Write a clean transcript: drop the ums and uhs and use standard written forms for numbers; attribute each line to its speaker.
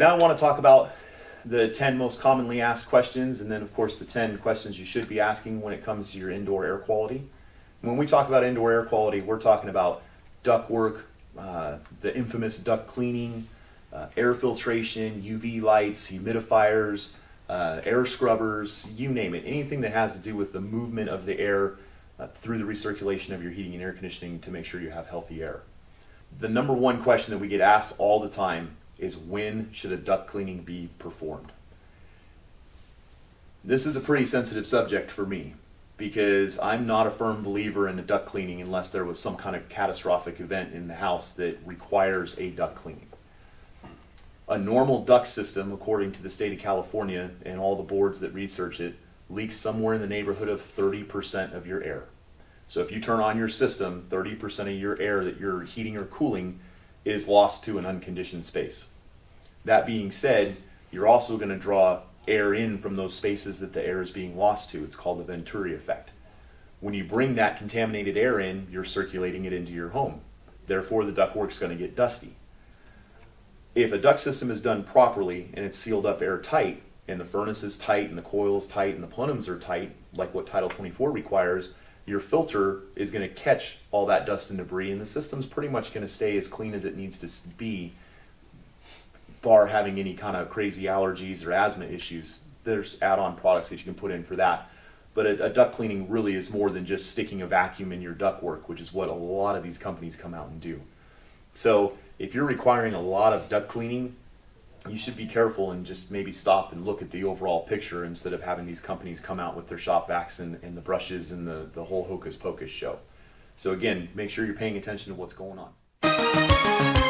Speaker 1: Now I want to talk about the 10 most commonly asked questions, and then of course the 10 questions you should be asking when it comes to your indoor air quality. When we talk about indoor air quality, we're talking about duct work, the infamous duct cleaning, air filtration, UV lights, humidifiers, air scrubbers, you name it. Anything that has to do with the movement of the air through the recirculation of your heating and air conditioning to make sure you have healthy air. The number one question that we get asked all the time is, when should a duct cleaning be performed? This is a pretty sensitive subject for me because I'm not a firm believer in a duct cleaning unless there was some kind of catastrophic event in the house that requires a duct cleaning. A normal duct system, according to the state of California and all the boards that research it, leaks somewhere in the neighborhood of 30% of your air. So if you turn on your system, 30% of your air that you're heating or cooling is lost to an unconditioned space. That being said, you're also going to draw air in from those spaces that the air is being lost to. It's called the Venturi effect. When you bring that contaminated air in, you're circulating it into your home. Therefore, the ductwork is going to get dusty. If a duct system is done properly and it's sealed up airtight, and the furnace is tight and the coil is tight and the plenums are tight, like what Title 24 requires, your filter is going to catch all that dust and debris, and the system's pretty much going to stay as clean as it needs to be, bar having any kind of crazy allergies or asthma issues. There's add-on products that you can put in for that. But a duct cleaning really is more than just sticking a vacuum in your ductwork, which is what a lot of these companies come out and do. So if you're requiring a lot of duct cleaning, you should be careful and just maybe stop and look at the overall picture instead of having these companies come out with their shop vacs and the brushes and the whole hocus pocus show. So again, make sure you're paying attention to what's going on.